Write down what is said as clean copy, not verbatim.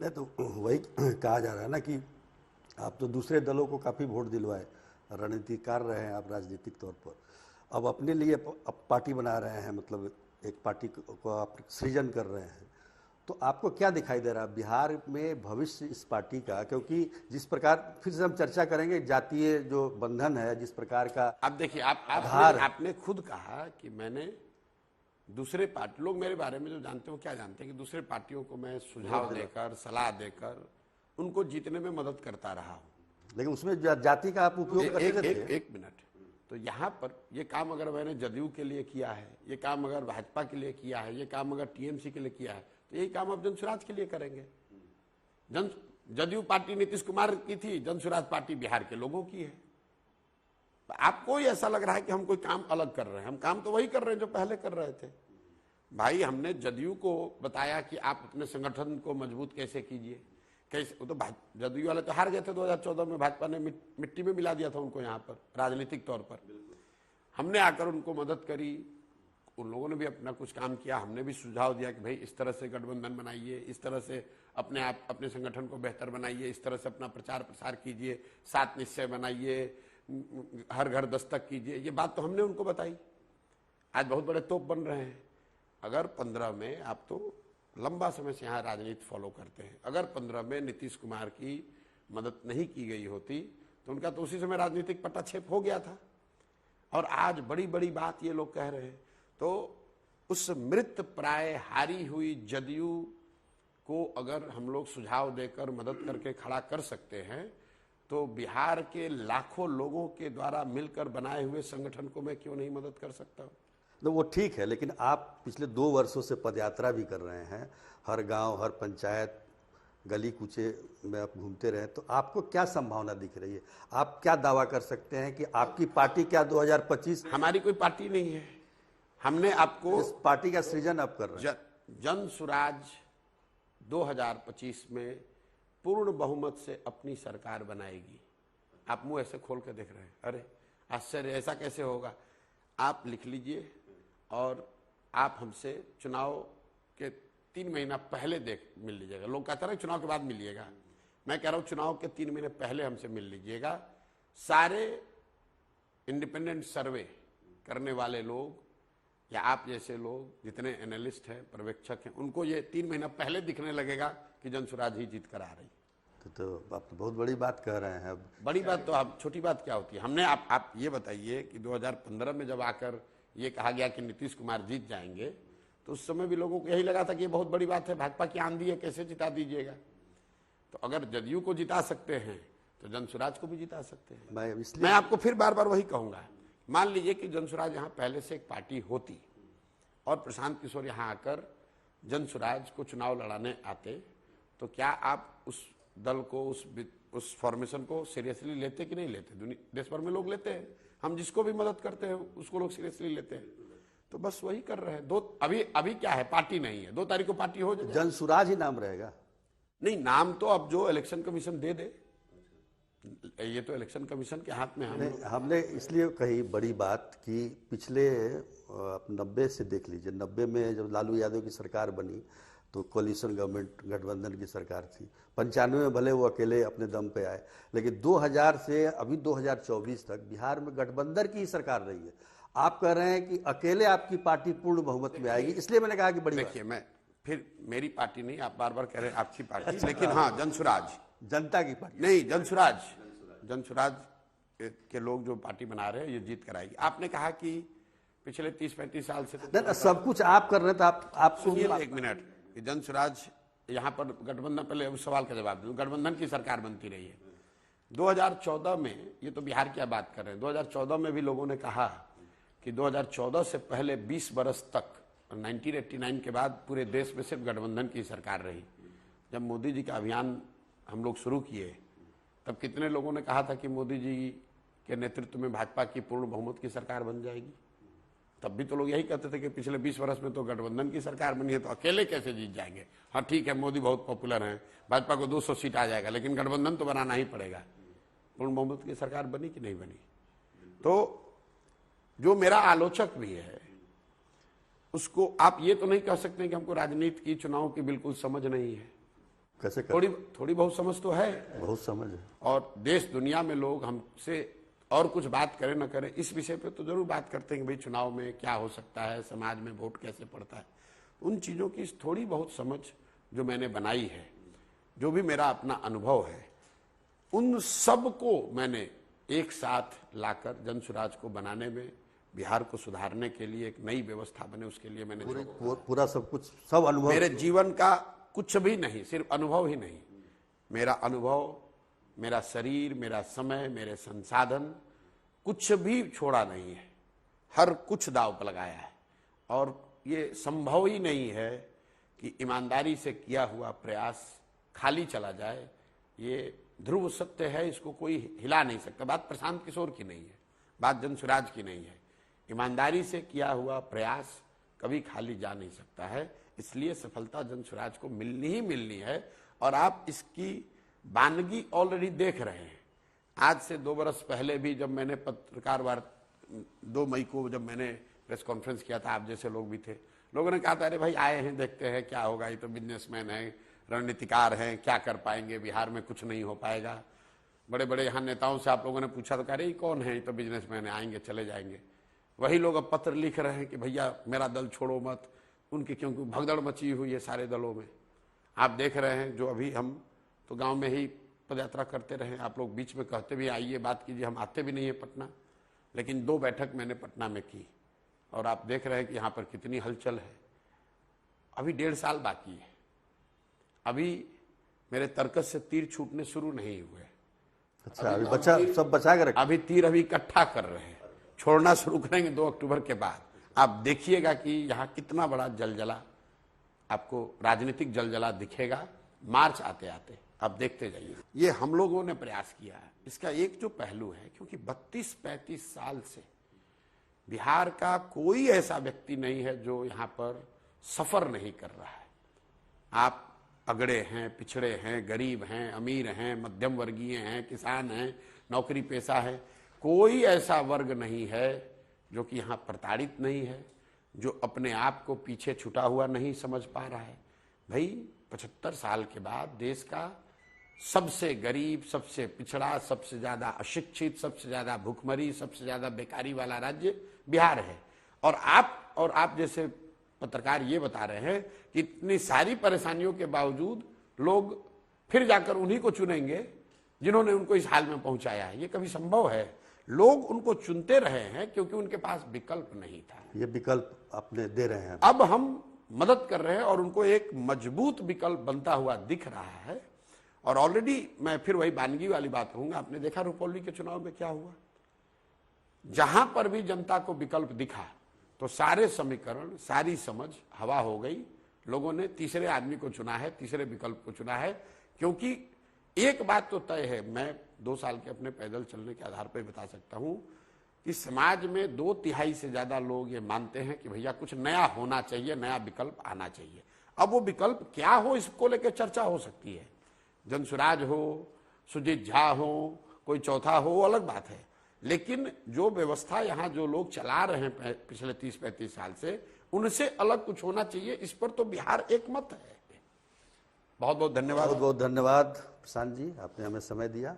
नहीं तो वही कहा जा रहा है ना कि आप तो दूसरे दलों को काफ़ी वोट दिलवाए, रणनीति कर रहे हैं आप राजनीतिक तौर पर, अब अपने लिए अब पार्टी बना रहे हैं, मतलब एक पार्टी को आप सृजन कर रहे हैं, तो आपको क्या दिखाई दे रहा है बिहार में भविष्य इस पार्टी का? क्योंकि जिस प्रकार, फिर से हम चर्चा करेंगे, जातीय जो बंधन है, जिस प्रकार का अब देखिए आपने खुद कहा कि मैंने दूसरे पार्टी, लोग मेरे बारे में जो जानते हो क्या जानते हैं कि दूसरे पार्टियों को मैं सुझाव देकर, सलाह देकर उनको जीतने में मदद करता रहा हूं। लेकिन उसमें जाति का आप उपयोग करते थे। एक मिनट, तो यहाँ पर ये काम अगर मैंने जदयू के लिए किया है, ये काम अगर भाजपा के लिए किया है, ये काम अगर टीएमसी के लिए किया है, तो यही काम अब जनसुराज के लिए करेंगे। जदयू पार्टी नीतीश कुमार की थी, जनसुराज पार्टी बिहार के लोगों की है। आपको ऐसा लग रहा है कि हम कोई काम अलग कर रहे हैं, हम काम तो वही कर रहे हैं जो पहले कर रहे थे। भाई हमने जदयू को बताया कि आप अपने संगठन को मजबूत कैसे कीजिए, कैसे, वो तो जदयू वाले तो हार गए थे 2014 में, भाजपा ने मिट्टी में मिला दिया था उनको यहाँ पर राजनीतिक तौर पर। हमने आकर उनको मदद करी, उन लोगों ने भी अपना कुछ काम किया, हमने भी सुझाव दिया कि भाई इस तरह से गठबंधन बनाइए, इस तरह से अपने संगठन को बेहतर बनाइए, इस तरह से अपना प्रचार प्रसार कीजिए, 7 निश्चय बनाइए, हर घर दस्तक कीजिए। ये बात तो हमने उनको बताई। आज बहुत बड़े तोप बन रहे हैं। अगर 15 में, आप तो लंबा समय से यहाँ राजनीति फॉलो करते हैं, अगर 15 में नीतीश कुमार की मदद नहीं की गई होती तो उनका तो उसी समय राजनीतिक पटाक्षेप हो गया था। और आज बड़ी बड़ी बात ये लोग कह रहे हैं, तो उस मृत प्राय हारी हुई जदयू को अगर हम लोग सुझाव देकर मदद करके खड़ा कर सकते हैं, तो बिहार के लाखों लोगों के द्वारा मिलकर बनाए हुए संगठन को मैं क्यों नहीं मदद कर सकता हूं? तो वो ठीक है, लेकिन आप पिछले 2 वर्षों से पदयात्रा भी कर रहे हैं, हर गांव, हर पंचायत, गली कूचे में आप घूमते रहे, तो आपको क्या संभावना दिख रही है? आप क्या दावा कर सकते हैं कि आपकी पार्टी क्या 2025? हमारी कोई पार्टी नहीं है। हमने आपको इस पार्टी का सृजन आप कर रहे हैं। जनसुराज 2025 में पूर्ण बहुमत से अपनी सरकार बनाएगी। आप मुंह ऐसे खोल के देख रहे हैं, अरे आश्चर्य, ऐसा कैसे होगा? आप लिख लीजिए और आप हमसे चुनाव के 3 महीना पहले मिल लीजिएगा। लोग कहते हैं चुनाव के बाद मिलिएगा, मैं कह रहा हूं चुनाव के 3 महीने पहले हमसे मिल लीजिएगा। सारे इंडिपेंडेंट सर्वे करने वाले लोग या आप जैसे लोग, जितने एनालिस्ट हैं, पर्यवेक्षक हैं, उनको ये 3 महीना पहले दिखने लगेगा कि जनसुराज ही जीत कर आ रही। तो आप तो बहुत बड़ी बात कह रहे हैं। अब बड़ी बात तो आप, छोटी बात क्या होती है? हमने आप ये बताइए कि 2015 में जब आकर ये कहा गया कि नीतीश कुमार जीत जाएंगे, तो उस समय भी लोगों को यही लगा था कि ये बहुत बड़ी बात है, भाजपा की आंधी है, कैसे जिता दीजिएगा। तो अगर जदयू को जिता सकते हैं तो जनसुराज को भी जिता सकते हैं। मैं आपको फिर बार बार वही कहूंगा, मान लीजिए कि जनसुराज यहाँ पहले से एक पार्टी होती और प्रशांत किशोर यहाँ आकर जनसुराज को चुनाव लड़ाने आते, तो क्या आप उस दल को, उस फॉर्मेशन को सीरियसली लेते कि नहीं लेते? देश भर में लोग लेते हैं, हम जिसको भी मदद करते हैं उसको लोग सीरियसली लेते हैं। तो बस वही कर रहे हैं। अभी क्या है, पार्टी नहीं है, 2 तारीख को पार्टी हो जाए, जनसुराज ही नाम रहेगा। नहीं, नाम तो अब जो इलेक्शन कमीशन दे दे, ये तो इलेक्शन कमीशन के हाथ में है। हमने इसलिए कही बड़ी बात कि पिछले 90 से देख लीजिए, 90 में जब लालू यादव की सरकार बनी तो कोलिशन गवर्नमेंट, गठबंधन की सरकार थी। 95 में भले वो अकेले अपने दम पे आए, लेकिन 2000 से अभी 2024 तक बिहार में गठबंधन की ही सरकार रही है। आप कह रहे हैं कि अकेले आपकी पार्टी पूर्ण बहुमत में आएगी, इसलिए मैंने कहा कि बड़ी देखिए, मैं फिर मेरी पार्टी नहीं, आप बार बार कह रहे हैं आपकी पार्टी, लेकिन हाँ, जनसुराज जनता की पार्टी नहीं, जनसुराज के लोग जो पार्टी बना रहे हैं ये जीत कराएगी। आपने कहा कि पिछले 30-35 साल से तो सब कुछ आप कर रहे हैं, तो आपको एक मिनट, जनसुराज यहाँ पर गठबंधन, पहले उस सवाल का जवाब दूं, गठबंधन की सरकार बनती रही है। 2014 में, ये तो बिहार की बात कर रहे हैं, 2014 में भी लोगों ने कहा कि 2014 से पहले 20 बरस तक, 1989 के बाद पूरे देश में सिर्फ गठबंधन की सरकार रही। जब मोदी जी का अभियान हम लोग शुरू किए, तब कितने लोगों ने कहा था कि मोदी जी के नेतृत्व में भाजपा की पूर्ण बहुमत की सरकार बन जाएगी? तब भी तो लोग यही कहते थे कि पिछले 20 वर्ष में तो गठबंधन की सरकार बनी है, तो अकेले कैसे जीत जाएंगे? हाँ ठीक है, मोदी बहुत पॉपुलर हैं, भाजपा को 200 सीट आ जाएगा, लेकिन गठबंधन तो बनाना ही पड़ेगा। पूर्ण बहुमत की सरकार बनी कि नहीं बनी? तो जो मेरा आलोचक भी है, उसको आप ये तो नहीं कह सकते कि हमको राजनीति की, चुनाव की बिल्कुल समझ नहीं है। कैसे कर? थोड़ी बहुत समझ तो है, बहुत समझ है। और देश दुनिया में लोग हमसे और कुछ बात करें न करें, इस विषय पे तो जरूर बात करते हैं कि भाई चुनाव में क्या हो सकता है, समाज में वोट कैसे पड़ता है। उन चीज़ों की थोड़ी बहुत समझ जो मैंने बनाई है, जो भी मेरा अपना अनुभव है, उन सब को मैंने एक साथ लाकर जनसुराज को बनाने में, बिहार को सुधारने के लिए, एक नई व्यवस्था बने उसके लिए मैंने पूरा सब कुछ, सब अनुभव। मेरे जीवन का कुछ भी नहीं, सिर्फ अनुभव ही नहीं, मेरा अनुभव, मेरा शरीर, मेरा समय, मेरे संसाधन, कुछ भी छोड़ा नहीं है, हर कुछ दांव पर लगाया है। और ये संभव ही नहीं है कि ईमानदारी से किया हुआ प्रयास खाली चला जाए। ये ध्रुव सत्य है, इसको कोई हिला नहीं सकता। बात प्रशांत किशोर की नहीं है, बात जनसुराज की नहीं है। ईमानदारी से किया हुआ प्रयास कभी खाली जा नहीं सकता है, इसलिए सफलता जनसुराज को मिलनी ही मिलनी है। और आप इसकी वानगी ऑलरेडी देख रहे हैं। आज से 2 बरस पहले भी जब मैंने पत्रकार वार्ता 2 मई को जब मैंने प्रेस कॉन्फ्रेंस किया था, आप जैसे लोग भी थे, लोगों ने कहा था अरे भाई आए हैं, देखते हैं क्या होगा, ये तो बिजनेसमैन है, रणनीतिकार हैं, क्या कर पाएंगे, बिहार में कुछ नहीं हो पाएगा। बड़े बड़े यहाँ नेताओं से आप लोगों ने पूछा तो कह रहे कौन है, ये तो बिजनेसमैन है, आएंगे चले जाएंगे। वही लोग अब पत्र लिख रहे हैं कि भैया मेरा दल छोड़ो मत, उनकी क्योंकि भगदड़ मची हुई है सारे दलों में। आप देख रहे हैं जो अभी हम तो गांव में ही पदयात्रा करते रहे, आप लोग बीच में कहते भी आइए बात कीजिए, हम आते भी नहीं है पटना, लेकिन 2 बैठक मैंने पटना में की और आप देख रहे हैं कि यहाँ पर कितनी हलचल है। अभी 1.5 साल बाकी है, अभी मेरे तर्कस से तीर छूटने शुरू नहीं हुए। अच्छा, अभी बचा, सब बचा के रखा। अभी तीर अभी इकट्ठा कर रहे हैं, छोड़ना शुरू करेंगे 2 अक्टूबर के बाद। आप देखिएगा कि यहाँ कितना बड़ा जलजला, आपको राजनीतिक जलजला दिखेगा मार्च आते आते, आप देखते जाइए। ये हम लोगों ने प्रयास किया है। इसका एक जो पहलू है, क्योंकि 32-35 साल से बिहार का कोई ऐसा व्यक्ति नहीं है जो यहाँ पर सफर नहीं कर रहा है। आप अगड़े हैं, पिछड़े हैं, गरीब हैं, अमीर हैं, मध्यम वर्गीय हैं, किसान हैं, नौकरी पेशा है, कोई ऐसा वर्ग नहीं है जो कि यहाँ प्रताड़ित नहीं है, जो अपने आप को पीछे छुटा हुआ नहीं समझ पा रहा है। भाई 75 साल के बाद देश का सबसे गरीब, सबसे पिछड़ा, सबसे ज्यादा अशिक्षित, सबसे ज्यादा भूखमरी, सबसे ज्यादा बेकारी वाला राज्य बिहार है। और आप जैसे पत्रकार ये बता रहे हैं कि इतनी सारी परेशानियों के बावजूद लोग फिर जाकर उन्हीं को चुनेंगे जिन्होंने उनको इस हाल में पहुंचाया है। ये कभी संभव है? लोग उनको चुनते रहे हैं क्योंकि उनके पास विकल्प नहीं था। ये विकल्प अपने दे रहे हैं, अब हम मदद कर रहे हैं और उनको एक मजबूत विकल्प बनता हुआ दिख रहा है। और ऑलरेडी मैं फिर वही वानगी वाली बात कहूंगा, आपने देखा रुपौली के चुनाव में क्या हुआ। जहां पर भी जनता को विकल्प दिखा तो सारे समीकरण, सारी समझ हवा हो गई। लोगों ने तीसरे आदमी को चुना है, तीसरे विकल्प को चुना है। क्योंकि एक बात तो तय है, मैं 2 साल के अपने पैदल चलने के आधार पर बता सकता हूं कि समाज में 2/3 से ज्यादा लोग ये मानते हैं कि भैया कुछ नया होना चाहिए, नया विकल्प आना चाहिए। अब वो विकल्प क्या हो, इसको लेकर चर्चा हो सकती है। जनसुराज हो, सुजीत झा हो, कोई चौथा हो, वो अलग बात है। लेकिन जो व्यवस्था यहाँ जो लोग चला रहे हैं पिछले 30-35 साल से, उनसे अलग कुछ होना चाहिए। इस पर तो बिहार एक मत है। बहुत बहुत धन्यवाद। बहुत बहुत धन्यवाद प्रशांत जी, आपने हमें समय दिया।